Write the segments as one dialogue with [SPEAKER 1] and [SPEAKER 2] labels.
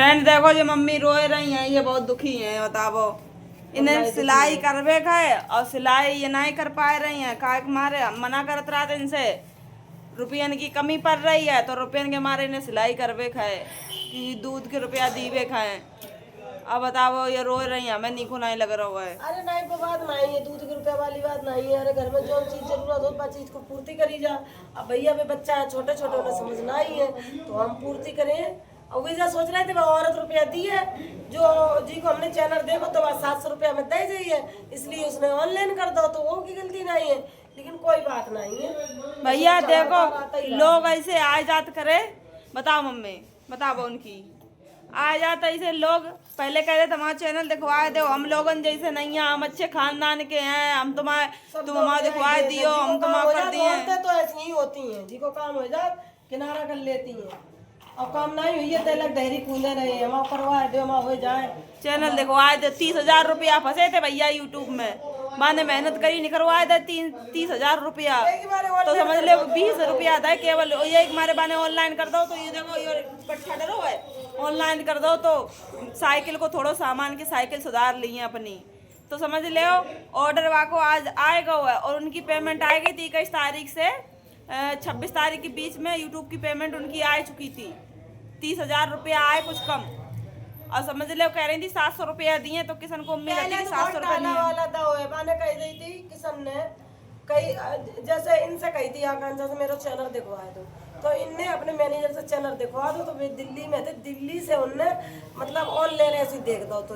[SPEAKER 1] Friend देखो जो mummy रोए रही हैं, ये बहुत दुखी हैं। बताओ इन्हें सिलाई करवे का है और सिलाई ये नहीं कर पा रही हैं। काय के मारे हम मना करत रहा था इनसे, रुपयन की कमी पड़ रही है तो रुपयन के मारे इन्हें सिलाई करवे खाए कि दूध के रुपया दीवे खाए। अब बताओ ये रो रही है, हमें नीको नहीं लग रहा हुआ है।
[SPEAKER 2] अरे नहीं वो बात नहीं है, दूध के रुपया वाली बात नहीं है। अरे घर में जो चीज जरूरत हो बस चीज को पूर्ति करी जा। अब भैया भी बच्चा है, छोटे छोटे उन्हें समझना ही है तो हम पूर्ति करें। और वैसा सोच रहे थे औरत रुपया दी है जो जी को हमने चैनल देखो तो बस 700 रुपया में दे जाइए, इसलिए उसने ऑनलाइन कर दो तो वो की गलती नहीं है। लेकिन कोई बात नहीं है
[SPEAKER 1] भैया देखो लोग ऐसे आ जात करे। बताओ मम्मी, बताओ उनकी आ जाता ऐसे लोग। पहले कह रहे हमारा चैनल दिखवाए दो, हम लोगन जैसे नहीं है, हम अच्छे खानदान के हैं, हम तुम हमारा दिखवाए दियो, हम तुम्हारा कर दिए।
[SPEAKER 2] औरतें तो ऐसी ही होती हैं, जी को काम हो जाए किनारा कर लेती हैं और काम नहीं हुई है तेलक डेहरी कूदे रहे हैं। वहाँ करवाए दो वहाँ हो जाए
[SPEAKER 1] चैनल दिखवाए दे। 30,000 रुपया फंसे थे भैया यूट्यूब में, मैंने मेहनत करी निकलवाए दे 30,000 रुपया। तो समझ ले 20 रुपया था केवल ये हमारे बाने ऑनलाइन कर दो। तो ये देखो ये कट्ठा डरो है, ऑनलाइन कर दो तो साइकिल को थोड़ा सामान की साइकिल सुधार ली है अपनी। तो समझ ले ऑर्डर वाको आज आएगा हुआ है और उनकी पेमेंट आएगी 21 तारीख से 26 तारीख के बीच में यूट्यूब की पेमेंट उनकी आ चुकी थी। 30,000 रुपया आए कुछ कम। और समझ ले कह रही थी 700 रुपया दिए तो किसान को उम्मीद थी कि 700 रुपया
[SPEAKER 2] मैंने कही दी थी किसान ने कई जैसे इनसे कही थी आकांक्षा से मेरा चैनल दिखवा दो तो इनने अपने मैनेजर से चैनल दिखवा दो। तो वे दिल्ली में थे, दिल्ली से उनने मतलब ऑनलाइन ऐसे देख दो तो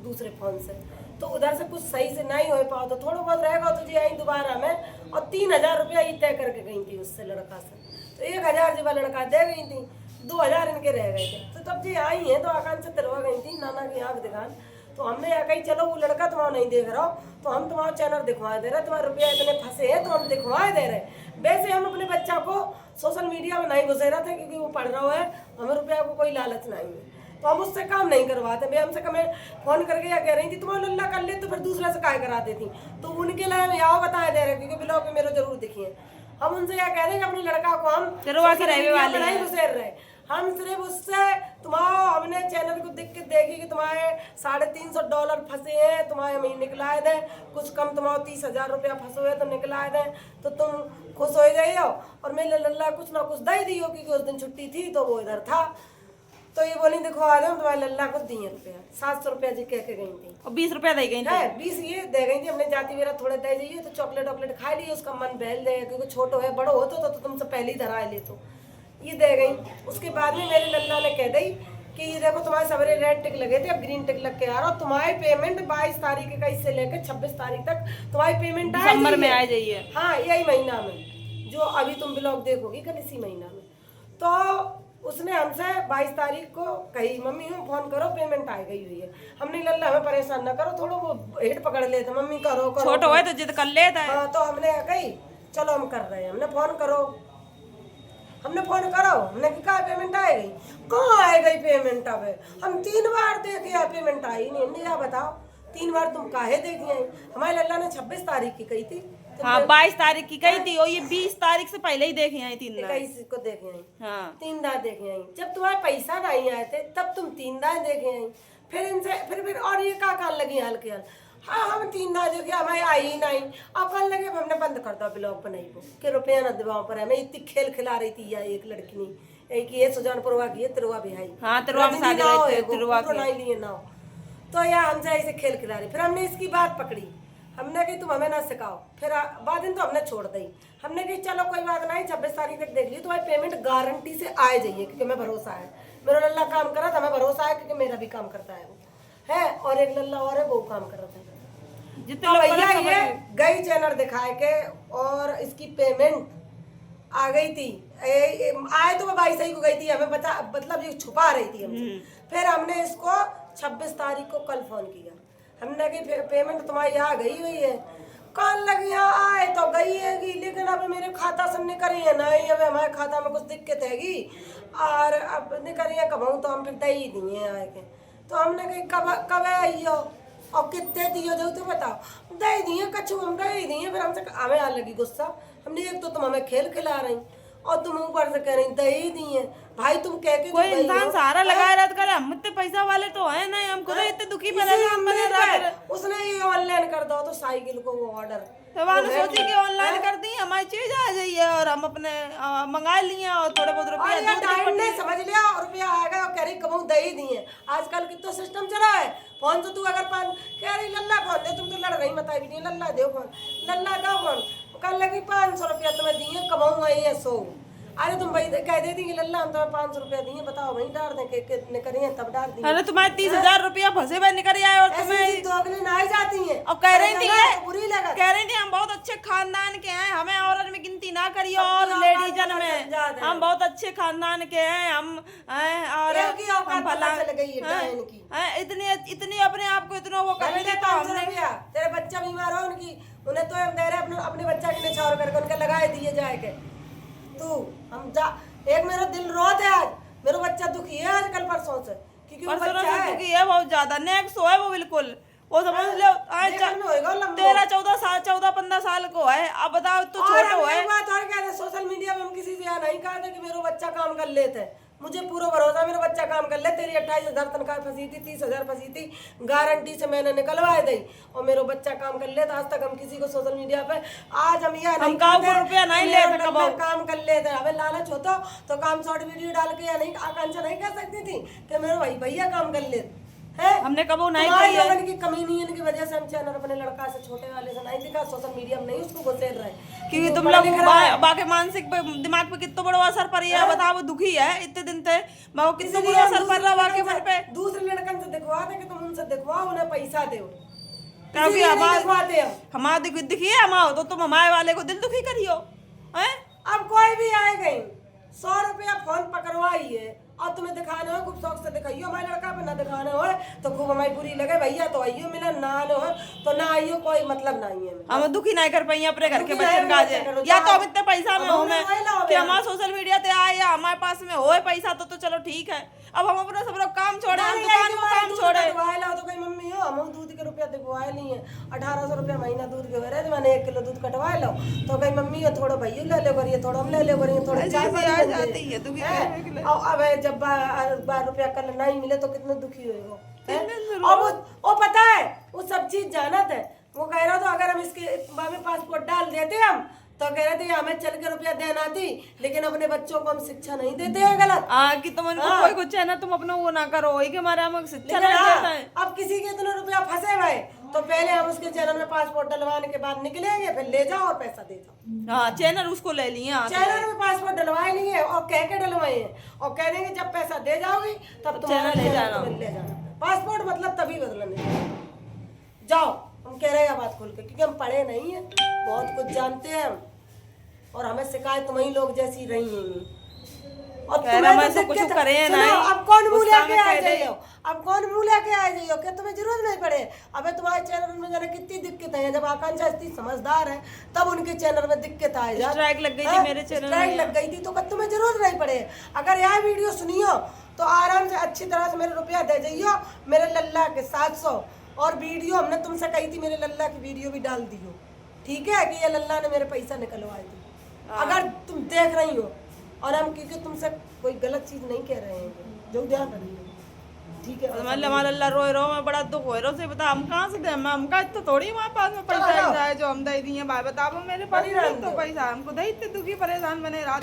[SPEAKER 2] दूसरे फोन से तो उधर से कुछ सही से नहीं हो पाओ तो थोड़ा बहुत रहेगा तो जी आई दोबारा में। और 3,000 रुपया ही तय करके गई थी उससे लड़का से, तो 1,000 जब लड़का दे गई थी, 2,000 इनके रह गए थे। तो तब जी आई है तो आकांक्षा तिरवा गई थी नाना की आँख दिखान। तो हमने या कही चलो वो लड़का तुम्हारा नहीं देख रहा हो तो हम तुम्हारा चैनल दिखवा दे रहे, तुम्हारे रुपया इतने फंसे हैं तो हम दिखवा दे रहे। वैसे हम अपने बच्चा को सोशल मीडिया में नहीं घुसे रहे थे क्योंकि वो पढ़ रहा है, हमें रुपया को कोई लालच नहीं है तो हम उससे काम नहीं करवाते। वे हमसे कमें फोन करके या कह रही थी तुम्हारा लल्ला कर ले तो फिर दूसरे से काय करा देती। तो उनके लिए हम यहाँ बताए दे रहे क्योंकि ब्लॉग में मेरे जरूर दिखिए। हम उनसे यह कह रहे अपने लड़का को हम नहीं घुसेर रहे, हम सिर्फ उससे तुम्हारा हमने चैनल को देख के देखी कि तुम्हारे $350 फंसे हैं, तुम्हारे हम निकलाए दें कुछ कम, तुम्हारा 30,000 रुपया फंसे हुए तो निकलाए दें तो तुम खुश हो जाइए। और मेरे लल्ला कुछ ना कुछ दे दियो क्योंकि उस दिन छुट्टी थी तो वो इधर था। तो ये बोली देखो आ जाओ तुम्हारे लल्ला को दिए रुपया 700 रुपया जी कह के गई थी
[SPEAKER 1] और 20 रुपया दे गई थी।
[SPEAKER 2] 20 ये दे गई थी। हमने जाती मेरा थोड़े दे जाइए तो चॉकलेट वॉकलेट खा लिए, उसका मन बहल जाए क्योंकि छोटो है, बड़ो होतो तो तुमसे पहले ही धरा ले तो ये दे गई। उसके बाद में मेरे लल्ला ने कह दी कि ये देखो तुम्हारे सवेरे रेड टिक लगे थे अब ग्रीन टिक लग के आ रहा, तुम्हारी पेमेंट 22 तारीख का इससे लेकर 26 तारीख तक तुम्हारी पेमेंट
[SPEAKER 1] दिसंबर में आ जाइए।
[SPEAKER 2] हाँ यही महीना में जो अभी तुम ब्लॉग देखोगी कल इसी महीना में। तो उसने हमसे 22 तारीख को कही मम्मी हम फोन करो पेमेंट आ गई हुई है। हमने लल्ला हमें परेशान ना करो, थोड़ा वो हेड पकड़ लेते मम्मी करो करो,
[SPEAKER 1] छोटो है तो जिद कर लेता है।
[SPEAKER 2] तो हमने कही चलो हम कर रहे हैं। हमने फोन करो हमने कहा पेमेंट आएगी, कहाँ आ गई पेमेंट? अब हम 3 बार देखे पेमेंट आई नहीं। या बताओ 3 बार तुम काहे देखी आई? हमारे लल्ला ने 26 तारीख की कही थी।
[SPEAKER 1] हाँ 22 तारीख की कही थी और ये 20 तारीख से पहले ही देखे आई 3 दान।
[SPEAKER 2] 21 को देखे आई।
[SPEAKER 1] हाँ
[SPEAKER 2] 3 दान देखे आई। जब तुम्हारे पैसा नहीं आए थे तब तुम 3 दान देखे आई। फिर इनसे फिर और ये का कान लगी हाल के हाल। हाँ हम 3 दान देखे हमें आई ही नहीं। अब कान लगे हमने बंद कर दो ब्लॉग बनाई वो कि रुपया न दिवाओ पर हमें इतनी खेल खिला रही थी या एक लड़की ने एक ये सुजानपुरवा की है तिरुवा बिहाई।
[SPEAKER 1] हाँ तिरुवा में शादी हुई थी, तिरुवा की
[SPEAKER 2] नहीं लिए ना तो या हमसे ऐसे खेल खिला रही। फिर हमने इसकी बात पकड़ी, हमने कही तुम हमें ना सिखाओ। फिर बाद दिन तो हमने छोड़ दी। हमने कही चलो कोई बात नहीं 26 तारीख तक देख ली तुम्हारी पेमेंट गारंटी से आ जाइए क्योंकि हमें भरोसा है। मेरा लल्ला काम कर रहा था, हमें भरोसा है क्योंकि मेरा भी काम करता है वो है और एक लल्ला और है वो काम कर रहा था।
[SPEAKER 1] जितने
[SPEAKER 2] तो भैया ये गई चैनल दिखाए के और इसकी पेमेंट आ गई थी। आए तो मैं 22 को गई थी, हमें बता मतलब ये छुपा रही थी हमसे। फिर हमने इसको 26 तारीख को कल फोन किया, हमने कही पेमेंट तुम्हारी यहाँ गई हुई है। कल लगी यहाँ आए तो गई हैगी लेकिन अब मेरे खाता से निकली है नहीं, अब हमारे खाता में कुछ दिक्कत हैगी और अब निकली है कब तो हम फिर दे ही दिए आए के। तो हमने कही कब आइयो और कितने दियो जो तो बताओ दे दिए कछु हम दे दिए। फिर हमसे हमें आ लगी गुस्सा। हमने एक तो तुम हमें खेल खिला रही और तुम ऊपर से कह रही दे ही दिए। भाई तुम कह के
[SPEAKER 1] कोई इंसान सहारा लगाए रहता करे हम पैसा वाले तो है नहीं, हम खुद इतने दुखी परेशान बने रहे।
[SPEAKER 2] उसने ये ऑनलाइन कर दो तो साइकिल को वो ऑर्डर
[SPEAKER 1] मैंने सोची कि ऑनलाइन कर दी, हमारी चीज आ जाइए और हम अपने मंगा लिए और थोड़े बहुत रुपया
[SPEAKER 2] ने समझ लिया और रुपया आएगा और कह रही कबू दे ही दिए। आजकल कितना सिस्टम चला है, फोन तो तू अगर कह रही लल्ला फोन दे, तुम तो लड़ रही बताई भी नहीं, लल्ला दो फोन, लल्ला दो फोन, कल लगी 500 रुपया तुम्हें दिए, कमाऊंगा ये 100। अरे तुम भाई कह देती कि लल्ला हम तुम्हें 500 रुपया दिए, बताओ वही डाल दें कितने करिए तब डाल दिए।
[SPEAKER 1] अरे तुम्हारे 30,000 रुपया फंसे हुए निकल आए और तुम्हें
[SPEAKER 2] दोगली ना जाती है
[SPEAKER 1] और कह रही थी
[SPEAKER 2] बुरी लगा,
[SPEAKER 1] कह रही थी हम बहुत अच्छे खानदान के हैं, हमें औरत में गिनती ना करिए और लेडीजन में हम बहुत अच्छे खानदान के हैं, हम और इतनी अपने आप को इतना वो कर लेते तो हमने
[SPEAKER 2] तेरे बच्चा बीमार हो उनकी, उन्हें तो हम दे रहे अपने बच्चा के निछावर करके उनके लगाए दिए जाएंगे। तू हम जा एक मेरा दिल रोत है आज, मेरा बच्चा दुखी है आज कल परसों से, क्योंकि वो बच्चा है
[SPEAKER 1] दुखी है बहुत ज्यादा, नेक्स्ट है वो बिल्कुल, वो समझ लो 13-14 साल को है, अब बताओ तो छोटा है।
[SPEAKER 2] बात और क्या है, सोशल मीडिया में हम किसी से यहाँ नहीं कहा था कि मेरा बच्चा काम कर लेते, मुझे पूरा भरोसा मेरा बच्चा काम कर ले। तेरी 28,000 तनख्वाह फंसी थी, 30,000 फंसी थी, गारंटी से मैंने निकलवाए दी और मेरा बच्चा काम कर लेता। आज तक हम किसी को सोशल मीडिया पे आज हम यह नहीं
[SPEAKER 1] रुपया नहीं लेते,
[SPEAKER 2] काम कर लेते। हमें लालच होता तो काम शॉर्ट वीडियो डाल के या नहीं आकांक्षा नहीं कर सकती थी कि मेरे भाई भैया काम कर लेते है,
[SPEAKER 1] हमने कबो नहीं
[SPEAKER 2] लोगन की कमी नहीं है, इनकी वजह से हम चैनल अपने लड़का से छोटे वाले से नहीं दिखा, सोशल मीडिया में नहीं उसको घुसेड़ रहे,
[SPEAKER 1] क्योंकि तुम लोग बाकी मानसिक दिमाग पे कितना बड़ा असर पड़ रहा है। बताओ दुखी है इतने दिन से, मैं कितना बड़ा असर पड़ रहा है मन पे।
[SPEAKER 2] दूसरे लड़कन से दिखवा दे कि तुम उनसे दिखवाओ, उन्हें पैसा दो,
[SPEAKER 1] क्योंकि हमारा दिखी है हमारा तो तुम हमारे वाले को दिल दुखी करियो है।
[SPEAKER 2] अब कोई भी आए गई 100 रुपया फोन पकड़वाइए और तुम्हें दिखाने हो खूब शौक से दिखाइयो, हमारे लड़का पे ना दिखाने हो तो खूब हमारी बुरी लगे, भैया तो आइयो मिलन ना आने हो तो ना आइयो, कोई मतलब नहीं है।
[SPEAKER 1] हम दुखी नहीं कर पाई अपने घर के बच्चन का, या तो हम इतने पैसा में हो मैं कि हमारा सोशल मीडिया पे आए या हमारे पास में हो पैसा तो चलो ठीक है। अब हम अपना सब लोग काम छोड़े, हम दुकान में काम छोड़े।
[SPEAKER 2] तो कहीं मम्मी हो हम दूध के रुपया दिखवाए नहीं है, 1800 रुपया महीना दूध के हो रहे थे, मैंने 1 किलो दूध कटवा लो तो कहीं मम्मी हो थोड़ा भैया ले ले करिए, थोड़ा हम ले ले करिए, थोड़ा अब जब 12 रुपया कल नहीं मिले तो कितने दुखी होगा। और वो पता है वो सब चीज जानत है, वो कह रहा था अगर हम इसके में पासपोर्ट डाल देते हम तो कह रहे थे हमें चल के रुपया देना थी, लेकिन अपने बच्चों को हम शिक्षा नहीं देते हैं गलत।
[SPEAKER 1] कि तुम उनको कोई कुछ है ना, तुम अपना वो ना करो कि हमारे हम शिक्षा नहीं देता है।
[SPEAKER 2] अब किसी के इतने रुपया फंसे हुए तो पहले हम उसके चैनल में पासपोर्ट डलवाने के बाद निकलेंगे, फिर ले जाओ और पैसा दे जाओ।
[SPEAKER 1] हाँ चैनल उसको ले लिए,
[SPEAKER 2] चैनल में पासपोर्ट डलवाए नहीं है और कह के डलवाए हैं और कह देंगे जब पैसा दे जाओगी तब तुम्हारा ले जाना। पासपोर्ट मतलब तभी बदलने जाओ, हम कह रहे हैं बात खोल के, क्योंकि हम पढ़े नहीं है, बहुत कुछ जानते हैं और हमें शिकायत तुम्ही लोग जैसी रही हैं और तुम्हें तो कुछ करे नहीं। अब कौन मुंह लेके आ जाइयो, अब कौन मुंह लेके आ जाइयो कि तुम्हें जरूरत नहीं पड़े। अबे तुम्हारे चैनल में जाने कितनी दिक्कत है, जब आकांक्षा इतनी समझदार है तब उनके चैनल में दिक्कत आ जाए।
[SPEAKER 1] स्ट्राइक लग गई थी मेरे चैनल में,
[SPEAKER 2] स्ट्राइक लग गई थी तो तुम्हें जरूरत नहीं पड़े। अगर यह वीडियो सुनियो तो आराम से अच्छी तरह से मेरे रुपया दे जाइयो मेरे लल्ला के 700, और वीडियो हमने तुमसे कही थी मेरे लल्ला की वीडियो भी डाल दियो, ठीक है, कि ये लल्ला ने मेरे पैसा निकलवाए थे। अगर तुम देख रही हो और हम क्योंकि तुमसे कोई गलत चीज नहीं कह रहे हैं, जो ध्यान रखिए, ठीक है।
[SPEAKER 1] हमारा अल्लाह रोए रो मैं बड़ा दुख हो रहा से, बता हम कहाँ से दे, हमका तो थोड़ी हमारे पास में पैसा है जो हम दे दिए। भाई बताओ मेरे पास तो पैसा, हमको दे इतने दुखी परेशान बने रात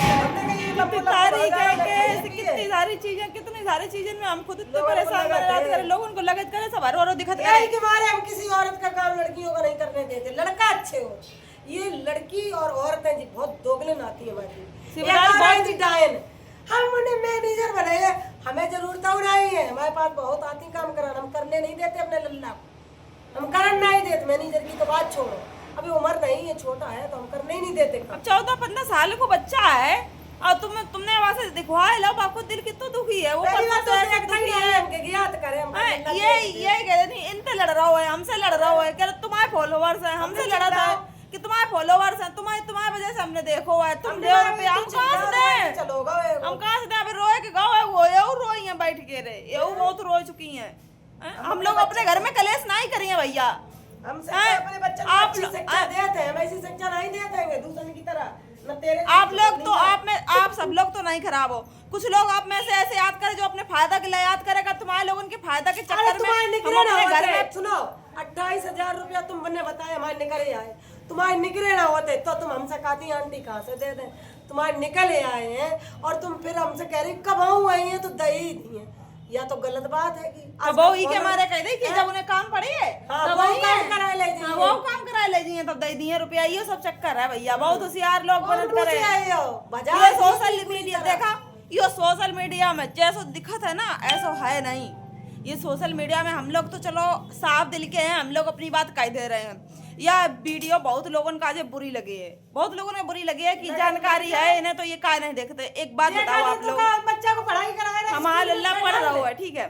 [SPEAKER 1] कितनी सारी चीजें में हम खुद इतने परेशान बने रात करे, लोगों को लगत करे सब रो दिखत करे
[SPEAKER 2] के मारे हम किसी औरत का काम लड़कियों को नहीं करने देते। लड़का अच्छे हो, ये लड़की और औरतें जी बहुत दोगलन आती है हमारी डायन। हम उन्हें मैनेजर बनाए, हमें जरूरत नहीं है, हमारे पास बहुत आती काम कराना, हम करने नहीं देते अपने लल्ला को, हम करने नहीं देते। मैनेजर की तो बात छोड़ो, अभी उम्र नहीं है, छोटा है तो हम करने ही नहीं देते।
[SPEAKER 1] अब 14-15 साल को बच्चा है और तुमने वहां से दिखवाए लो, आपको दिल कितना दुखी है। वो ये कह रही इनसे लड़ रहा हो, हमसे लड़ रहा हो, तुम्हारे फॉलोवर्स है, हमसे लड़ा था कि तुम्हारे फॉलोवर्स हैं, तुम्हारी वजह से हमने देखो है, तुम दे रुपया, हम कहाँ से दे, अभी रोए के गाँव है वो ये रोई है बैठ के रे, ये बहुत रो चुकी हैं। हम लोग अपने घर में कलेश नहीं करिए भैया,
[SPEAKER 2] अपने बच्चों को अच्छी शिक्षा देते हैं, वैसी शिक्षा नहीं देते हैं दूसरे की तरह।
[SPEAKER 1] आप लोग तो आप सब लोग तो नहीं खराब हो, कुछ लोग आप में से ऐसे याद करे जो अपने फायदा के लिए याद करेगा, तुम्हारे लोगों के फायदा के चक्कर में
[SPEAKER 2] तुम्हारे
[SPEAKER 1] हम
[SPEAKER 2] निकले ना
[SPEAKER 1] अपने घर
[SPEAKER 2] होते,
[SPEAKER 1] में
[SPEAKER 2] सुनो 28,000 रुपया तुमने बताया हमारे निकले आए, तुम्हारे निकले ना होते तो तुम हमसे कहती आंटी कहाँ से दे दें, तुम्हारे निकले आए हैं और तुम फिर हमसे कह रही कब आई हैं तो दही दिए, या तो गलत बात है कि
[SPEAKER 1] अब वो ही के मारे कह दे कि जब उन्हें काम पड़ी है
[SPEAKER 2] हाँ,
[SPEAKER 1] तब
[SPEAKER 2] वो
[SPEAKER 1] वही
[SPEAKER 2] काम
[SPEAKER 1] है।
[SPEAKER 2] करा ले जी,
[SPEAKER 1] हाँ, वो काम करा ले जी तब दे दिए रुपया, ये सब चक्कर है भैया, बहुत होशियार लोग बनत करे। ये सोशल मीडिया देखा, ये सोशल मीडिया में जैसो दिखत है ना ऐसा है नहीं। ये सोशल मीडिया में हम लोग तो चलो साफ दिल के हैं, हम लोग अपनी बात कह दे रहे हैं। यह वीडियो बहुत लोगों को आज बुरी लगी है, बहुत लोगों ने बुरी लगी है कि जानकारी है इन्हें तो ये काय नहीं देखते। एक बात बताओ आप लोग,
[SPEAKER 2] बच्चा को पढ़ाई कराया
[SPEAKER 1] हमारा लल्ला पढ़ रहा हुआ है, ठीक है,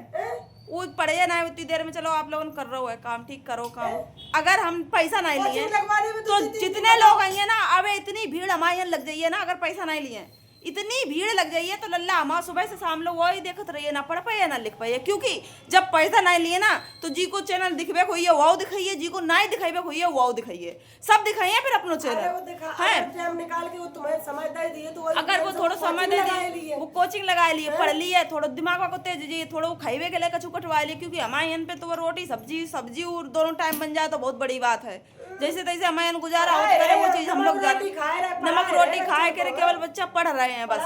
[SPEAKER 1] वो पढ़े ना उतनी देर में, चलो आप लोगों कर रहे हो काम, ठीक करो काम। अगर हम पैसा नहीं लिए तो जितने लोग आएंगे ना, अब इतनी भीड़ हमारे यहाँ लग जाइए ना, अगर पैसा नहीं लिए इतनी भीड़ लग जाइए तो लल्ला हमारा सुबह से शाम लोग वही देखते रहिए, ना पढ़ पाइए ना लिख पाइए। क्योंकि जब पैसा नहीं लिए ना तो जी को चैनल दिखबे हुई है वो दिखाइए, जी को नहीं दिखाइबे हुई है वो दिखाइए, सब दिखाइए फिर अपनो चैनल है।
[SPEAKER 2] निकाल के वो तुम्हें समय दे दिए तो
[SPEAKER 1] अगर वो थोड़ा समय दे दिए, वो कोचिंग लगा लिए, पढ़ लिए, थोड़ा दिमाग को तेज दिए, थोड़ा वो खाइबे के लिए कछु कटवा लिए। क्योंकि हमारे यहाँ पे तो वो रोटी सब्जी सब्जी और दोनों टाइम बन जाए तो बहुत बड़ी बात है। जैसे तैसे हमारे यहाँ गुजारा होता करे वो चीज हम लोग नमक रोटी खाए करे, केवल बच्चा पढ़ रहे हैं बस,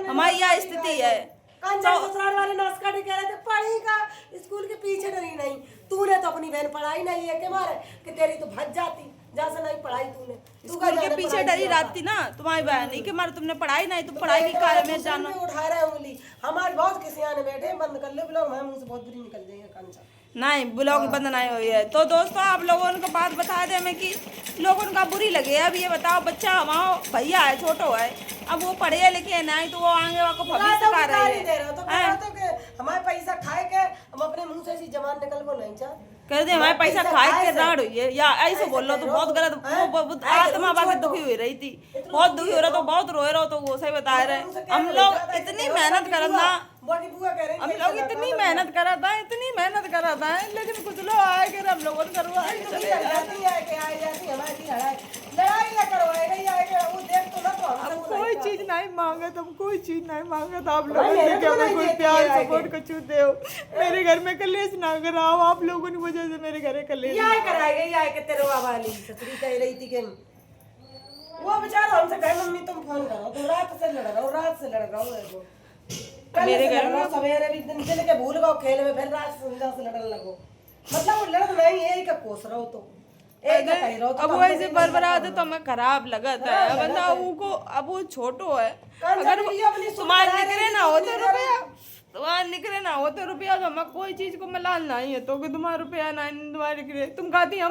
[SPEAKER 1] हमारी यह स्थिति है।
[SPEAKER 2] ससुराल वाले नौसका कह रहे थे पढ़ी का स्कूल के पीछे डरी नहीं, तूने तो अपनी बहन पढ़ाई नहीं है के मारे कि तेरी तो भज जाती जहाँ से नहीं पढ़ाई तूने,
[SPEAKER 1] स्कूल के पीछे डरी रहती ना तुम्हारी बहन नहीं के मारे तुमने पढ़ाई नहीं, तुम पढ़ाई की कार्य में जानो
[SPEAKER 2] उठा रहे उंगली। हमारे बहुत किसी आने बैठे बंद कर ले ब्लॉग, हमारे मुंह से बहुत बुरी निकल जाएगी कंचा
[SPEAKER 1] नहीं, ब्लॉग बंद नहीं हुई है। तो दोस्तों आप लोगों को बात बता दे मैं कि लोगों का बुरी लगे। अब ये बताओ बच्चा हमारा भैया है, छोटो है, अब वो पढ़े लिखे नहीं तो वो आगे वाको भविष्य का रही है।
[SPEAKER 2] हमारे पैसा खाए के हम अपने मुंह से ऐसी जबान निकल को नहीं चाह
[SPEAKER 1] कर दे हमारे पैसा खाए के राड़ हुई है या ऐसे बोल लो तो बहुत गलत। वो आत्मा बाकी दुखी हुई रही थी, बहुत दुखी हो रहा तो बहुत रोए रहो तो वो सही बता रहे। हम लोग इतनी मेहनत करना, हम लोग इतनी मेहनत करा था, इतनी मेहनत करा था, लेकिन कुछ लोग आए के हम लोगों ने करवाए कोई चीज नहीं मांगे, तुम कोई चीज नहीं मांगे तो आप लोगों ने कोई प्यार सपोर्ट को छूते हो। मेरे घर में कलेश ना कराओ, आप लोगों की वजह से मेरे घर कलेश
[SPEAKER 2] कह रही थी कि वो बेचारा हमसे कहे मम्मी तुम फोन करो, तुम रात से लड़ रहा हो, रात से लड़ रहा हो,
[SPEAKER 1] मेरे घर में
[SPEAKER 2] सवेरे भी दिन चले के भूल गओ खेल में, फिर रात संध्या से लड़ने लगो, मतलब वो लड़ नहीं है का कोस रहो तो
[SPEAKER 1] अब वो ऐसे बरबरात है तो हमें खराब लगत है। बंदा को अब वो छोटो है, अगर तुम्हारे निकले ना होते रुपया, तुम्हारे निकले ना होते रुपया तो हमें कोई चीज को मलाल नहीं है तो कि तुम्हारा रुपया नहीं तुम्हारे निकले, तुम कहती हम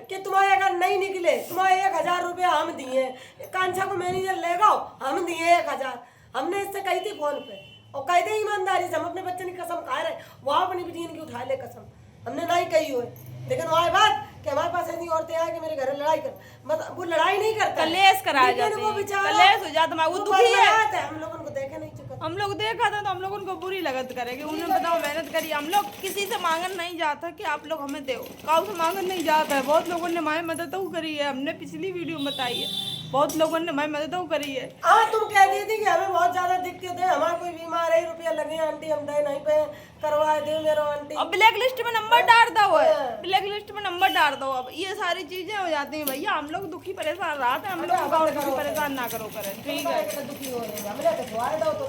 [SPEAKER 2] कि तुम्हारे अगर नहीं निकले तुम्हारे 1,000 रुपया हम दिए, कांचा को मैनेजर ले गो हम दिए 1,000, हमने इससे कही थी फोन पे और कह दे ईमानदारी से हम अपने बच्चे की कसम खा रहे, वहाँ अपनी बेटी की उठा ले कसम, हमने नहीं कही हुई। लेकिन वही बात कि हमारे पास ऐसी औरतें आए कि मेरे घर लड़ाई कर, मतलब वो लड़ाई नहीं करता,
[SPEAKER 1] कलेश कराया जाता है, कलेश हो जाता है, वो दुखी है।
[SPEAKER 2] हम लोगों को देखा नहीं चुका,
[SPEAKER 1] हम लोग देखा था तो हम लोगों को बुरी लगत करेगी। उन्हें बताओ मेहनत करी, हम लोग किसी से मांगन नहीं जाता कि आप लोग हमें दो, काउ से मांगन नहीं जाता है। बहुत लोगों ने हमारी मदद करी है, हमने पिछली वीडियो में बताई है, बहुत लोगों ने हमारी मदद करी है।
[SPEAKER 2] हाँ तुम कह दी थी कि हमें बहुत ज्यादा दिक्कत है, हमारा कोई बीमार है, रुपया लगे आंटी हम दे नहीं पे करवा दे मेरा आंटी,
[SPEAKER 1] अब ब्लैक लिस्ट में नंबर डाल दो, ब्लैक लिस्ट में नंबर डाल दो। अब ये सारी चीजें हो जाती हैं भैया, हम लोग दुखी परेशान रहा था, हम लोग परेशान ना करो करें, ठीक है।
[SPEAKER 2] दुखी हो रही है, हमने तो